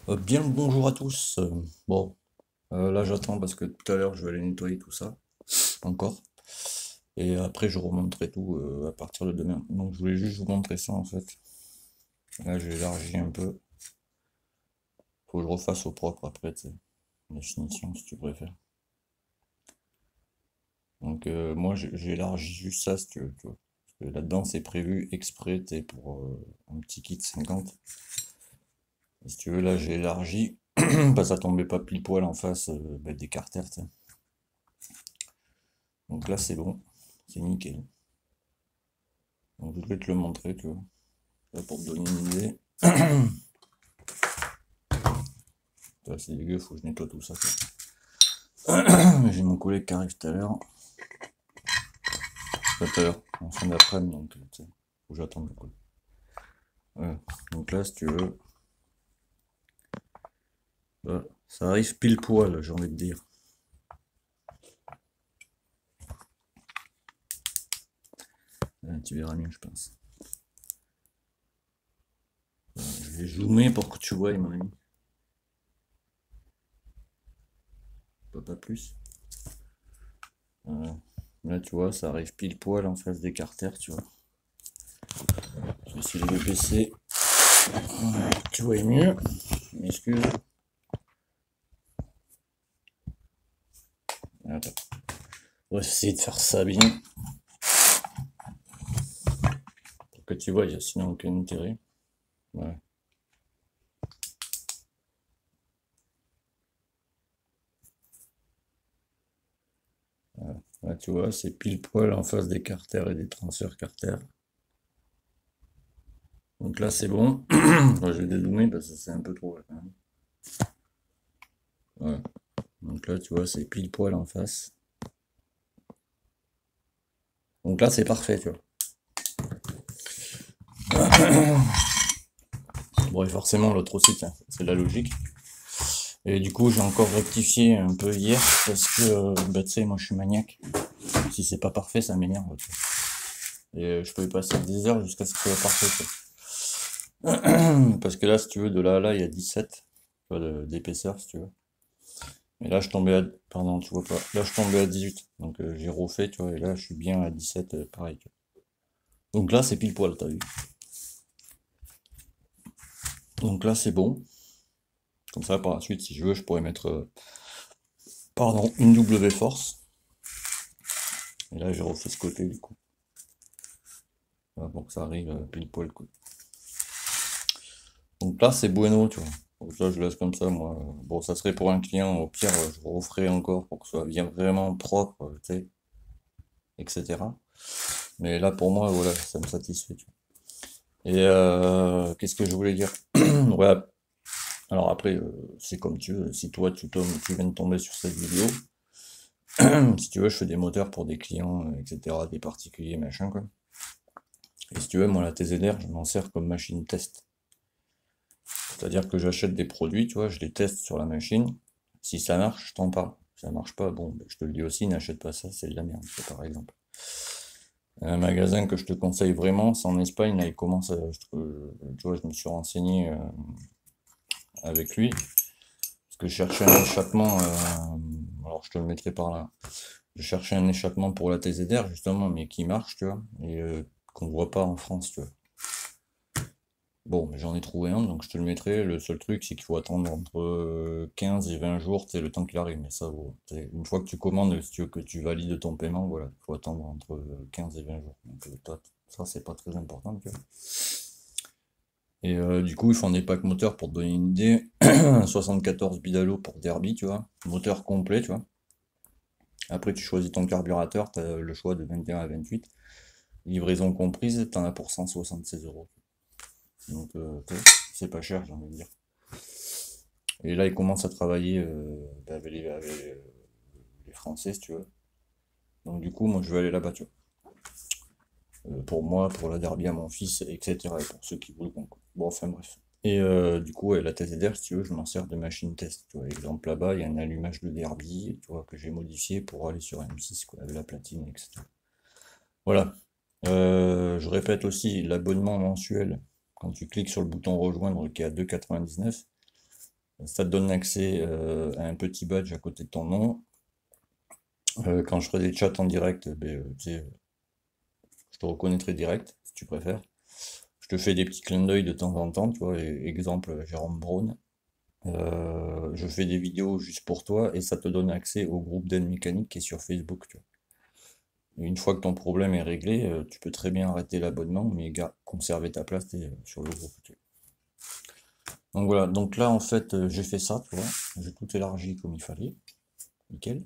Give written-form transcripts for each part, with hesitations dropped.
Bien le bonjour à tous. Là j'attends parce que tout à l'heure je vais aller nettoyer tout ça, encore. Et après je remonterai tout à partir de demain. Donc je voulais juste vous montrer ça en fait. Là j'ai élargi un peu. Faut que je refasse au propre après, tu sais. La finition si tu préfères. Donc moi j'ai élargi juste ça si tu veux, tu vois. Parce que là-dedans c'est prévu exprès, tu sais, pour un petit kit 50. Et si tu veux là j'ai élargi. Bah, ça tombait pas pile poil en face des carters, tu sais. Donc là c'est bon, c'est nickel. Donc je vais te le montrer, tu vois. Là, pour te donner une idée. Là, c'est dégueu, faut que je nettoie tout ça. J'ai mon collègue qui arrive tout à l'heure. Pas tout à l'heure, en fin d'après-midi, donc tu sais, faut que j'attende le coup. Voilà. Donc là, si tu veux, là, ça arrive pile poil, j'ai envie de dire. Là, tu verras mieux, je pense. Je vais zoomer pour que tu vois, mon ami. Pas plus. Voilà. Là, tu vois, ça arrive pile poil en face des carters, tu vois. Je vais essayer de le baisser. Tu vois mieux. M'excuse. Attends. On va essayer de faire ça bien. Pour que tu vois, il n'y a sinon aucun intérêt. Ouais. Là, tu vois, c'est pile poil en face des carters et des transferts carters. Donc là, c'est bon. Moi, je vais dézoomer parce que c'est un peu trop là, quand même. Ouais. Donc là, tu vois, c'est pile poil en face. Donc là, c'est parfait, tu vois. Bon, et forcément, l'autre aussi, tiens, c'est la logique. Et du coup, j'ai encore rectifié un peu hier parce que, bah, tu sais, moi, je suis maniaque. Si c'est pas parfait, ça m'énerve. Tu vois. Et je peux y passer 10 heures jusqu'à ce que ce soit parfait, tu vois. Parce que là, si tu veux, de là à là, il y a 17 d'épaisseur, si tu veux. Et là, je tombais à... Pardon, tu vois pas. Là, je tombais à 18. Donc, j'ai refait, tu vois. Et là, je suis bien à 17, pareil. Tu vois. Donc là, c'est pile poil, t'as vu. Donc là, c'est bon. Comme ça, par la suite, si je veux, je pourrais mettre, pardon, une W force. Et là, j'ai refait ce côté, du coup. Voilà, pour que ça arrive pile poil, quoi. Donc là, c'est bueno, tu vois. Donc là, je laisse comme ça, moi. Bon, ça serait pour un client. Au pire, je referai encore pour que ce soit bien vraiment propre, tu sais, etc. Mais là, pour moi, voilà, ça me satisfait, tu vois. Et qu'est-ce que je voulais dire? Ouais, alors après, c'est comme tu veux. Si toi, tu viens de tomber sur cette vidéo, si tu veux, je fais des moteurs pour des clients, etc., des particuliers, machin, quoi. Et si tu veux, moi, la TZR, je m'en sers comme machine test. C'est-à-dire que j'achète des produits, tu vois, je les teste sur la machine. Si ça marche, je t'en parle. Si ça marche pas, bon, ben, je te le dis aussi, n'achète pas ça, c'est de la merde, par exemple. Un magasin que je te conseille vraiment, c'est en Espagne, là, il commence à, tu vois, je me suis renseigné avec lui, parce que je cherchais un échappement, alors je te le mettrai par là. Je cherchais un échappement pour la TZR, justement, mais qui marche, tu vois, et qu'on voit pas en France, tu vois. Bon, mais j'en ai trouvé un, donc je te le mettrai. Le seul truc, c'est qu'il faut attendre entre 15 et 20 jours, c'est le temps qu'il arrive. Mais ça, une fois que tu commandes, si tu veux que tu valides ton paiement, voilà, il faut attendre entre 15 et 20 jours. Donc ça, c'est pas très important, tu vois. Et du coup, ils font des packs moteurs pour te donner une idée. 74 bidalo pour Derby, tu vois. Moteur complet, tu vois. Après, tu choisis ton carburateur, tu as le choix de 21 à 28. Livraison comprise, tu en as pour 176 euros. Donc, c'est pas cher, j'ai envie de dire. Et là, il commence à travailler avec les Français, si tu veux. Donc, du coup, moi, je vais aller là-bas, tu vois. Pour moi, pour la derby à mon fils, etc. Et pour ceux qui voudront, quoi. Bon, enfin, bref. Et du coup, ouais, la TZR, si tu veux, je m'en sers de machine test. Tu vois, exemple, là-bas, il y a un allumage de derby, tu vois, que j'ai modifié pour aller sur M6, quoi, avec la platine, etc. Voilà. Je répète aussi, l'abonnement mensuel, quand tu cliques sur le bouton rejoindre qui est à 2,99, ça te donne accès à un petit badge à côté de ton nom. Quand je ferai des chats en direct, tu sais, je te reconnaîtrai direct, si tu préfères. Je te fais des petits clins d'œil de temps en temps, tu vois, exemple Jérôme Braun. Je fais des vidéos juste pour toi et ça te donne accès au groupe d'aide mécanique qui est sur Facebook, tu vois. Et une fois que ton problème est réglé, tu peux très bien arrêter l'abonnement, mais conserver ta place sur le groupe, tu vois. Donc voilà, donc là en fait j'ai fait ça, tu vois, j'ai tout élargi comme il fallait, nickel.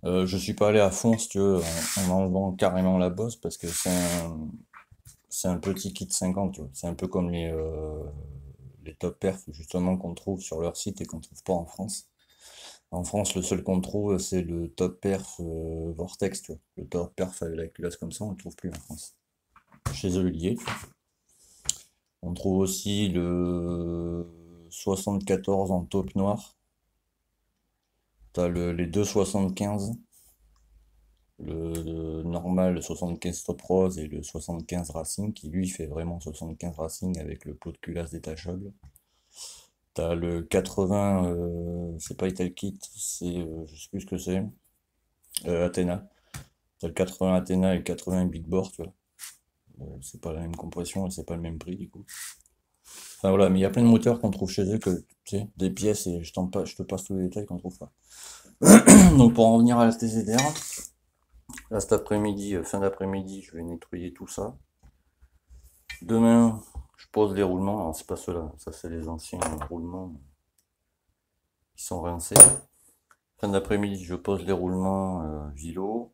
Je suis pas allé à fond si tu veux en enlevant carrément la bosse parce que c'est un petit kit 50, tu vois. C'est un peu comme les top perfs justement qu'on trouve sur leur site et qu'on trouve pas en France. En France, le seul qu'on trouve, c'est le top perf Vortex, tu vois. Le top perf avec la culasse comme ça, on le trouve plus en France. Chez eux, il y est, tu vois. On trouve aussi le 74 en taupe noire. T'as les deux 75, le normal, le 75 top rose et le 75 racing, qui lui fait vraiment 75 racing avec le pot de culasse détachable. T'as le 80, c'est pas Italkit, c'est, je sais plus ce que c'est, Athena. T'as le 80 Athena et le 80 Big Bore, tu vois. C'est pas la même compression et c'est pas le même prix du coup. Enfin voilà, mais il y a plein de moteurs qu'on trouve chez eux que, tu sais, des pièces et je te passe tous les détails qu'on trouve pas. Donc pour en venir à la TZR, là cet après-midi, fin d'après-midi, je vais nettoyer tout ça. Demain, je pose les roulements, alors c'est pas ceux-là, ça c'est les anciens roulements qui sont rincés. Fin d'après-midi, je pose les roulements Vilo.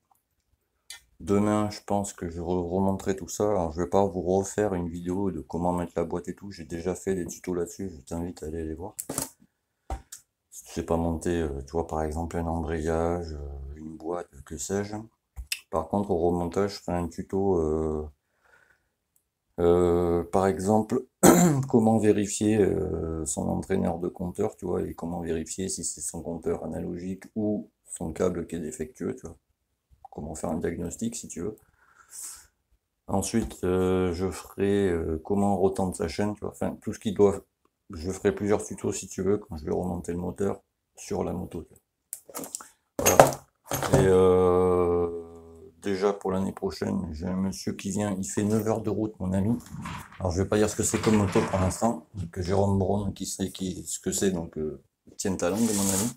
Demain, je pense que je remonterai tout ça. Alors, je vais pas vous refaire une vidéo de comment mettre la boîte et tout. J'ai déjà fait des tutos là-dessus. Je t'invite à aller les voir. Si tu sais pas monter, tu vois, par exemple, un embrayage, une boîte, que sais-je. Par contre, au remontage, je ferai un tuto, par exemple, comment vérifier son entraîneur de compteur, tu vois, et comment vérifier si c'est son compteur analogique ou son câble qui est défectueux, tu vois. Comment faire un diagnostic, si tu veux. Ensuite, je ferai comment retendre sa chaîne, tu vois. Enfin, tout ce qui doit. Je ferai plusieurs tutos si tu veux quand je vais remonter le moteur sur la moto. Tu vois. Voilà. Et déjà pour l'année prochaine, j'ai un monsieur qui vient, il fait 9 heures de route, mon ami. Alors je vais pas dire ce que c'est comme moto pour l'instant, que Jérôme Braun qui sait ce que c'est, donc tienne ta langue, mon ami.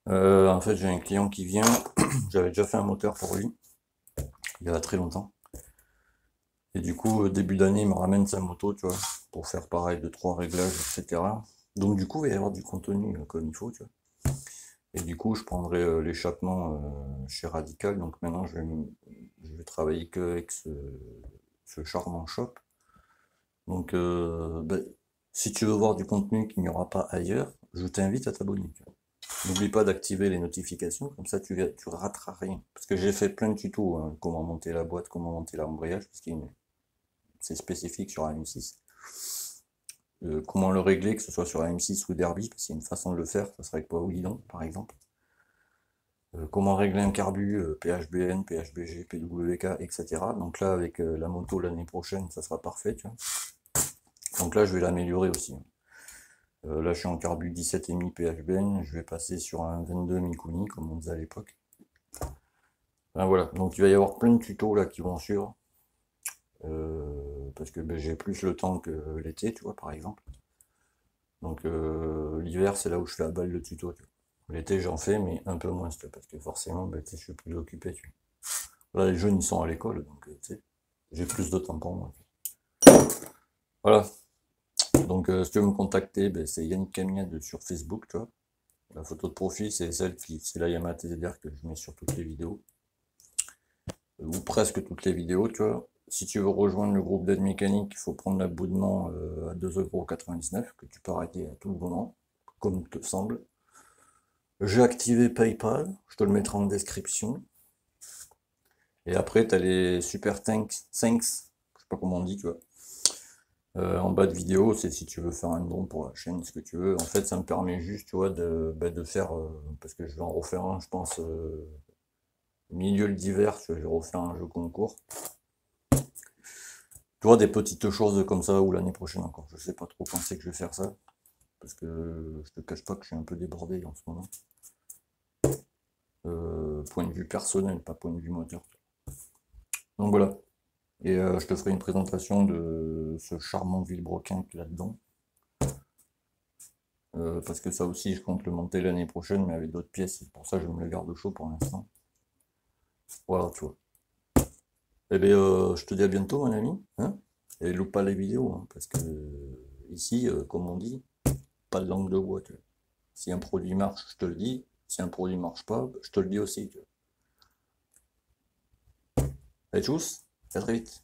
En fait, j'ai un client qui vient, j'avais déjà fait un moteur pour lui, il y a très longtemps. Et du coup, début d'année, il me ramène sa moto, tu vois, pour faire pareil, 2-3 réglages, etc. Donc du coup, il va y avoir du contenu comme il faut, tu vois. Et du coup, je prendrai l'échappement chez Radical. Donc maintenant, je vais travailler qu'avec ce charmant shop. Donc, si tu veux voir du contenu qu'il n'y aura pas ailleurs, je t'invite à t'abonner. N'oublie pas d'activer les notifications, comme ça tu rateras rien. Parce que j'ai fait plein de tutos, hein, comment monter la boîte, comment monter l'embrayage, parce qu'il c'est spécifique sur un M6. Comment le régler, que ce soit sur un M6 ou Derby, parce qu'il y a une façon de le faire, ça serait avec poids ou guidon, par exemple. Comment régler un carbu, PHBN, PHBG, PWK, etc. Donc là, avec la moto l'année prochaine, ça sera parfait, tu vois. Donc là, je vais l'améliorer aussi. Là, je suis en carbu 17,5 PHBN, je vais passer sur un 22 Mikuni, comme on disait à l'époque. Enfin, voilà, donc il va y avoir plein de tutos là qui vont suivre. Parce que j'ai plus le temps que l'été, tu vois, par exemple. Donc l'hiver, c'est là où je fais à balle le tuto. L'été, j'en fais, mais un peu moins, parce que forcément, je suis plus occupé. Tu vois. Là, les jeunes, ils sont à l'école, donc j'ai plus de temps pour moi. Voilà. Donc, si tu veux me contacter, c'est Yannick Camiade sur Facebook, tu vois. La photo de profil, c'est c'est la Yamaha TZR que je mets sur toutes les vidéos. Ou presque toutes les vidéos, tu vois. Si tu veux rejoindre le groupe d'aide mécanique, il faut prendre l'abonnement à 2,99 € que tu peux arrêter à tout moment, comme te semble. J'ai activé PayPal, je te le mettrai en description. Et après, tu as les super thanks, je sais pas comment on dit, tu vois. En bas de vidéo, c'est si tu veux faire un don pour la chaîne, ce que tu veux. En fait, ça me permet juste, tu vois, de faire, parce que je vais en refaire un, je pense, milieu d'hiver, je vais refaire un jeu concours. Tu vois, des petites choses comme ça, ou l'année prochaine encore. Je sais pas trop quand c'est que je vais faire ça. Parce que je te cache pas que je suis un peu débordé en ce moment. Point de vue personnel, pas point de vue moteur. Donc voilà. Et je te ferai une présentation de ce charmant vilebrequin qu'il y a là-dedans. Parce que ça aussi, je compte le monter l'année prochaine, mais avec d'autres pièces. C'est pour ça que je me le garde au chaud pour l'instant. Voilà, tu vois. Eh bien, je te dis à bientôt, mon ami. Hein, et loupe pas les vidéos, hein, parce que ici, comme on dit, pas de langue de bois. Tu vois. Si un produit marche, je te le dis. Si un produit marche pas, je te le dis aussi. Tu vois. Allez, tchuss, à très vite.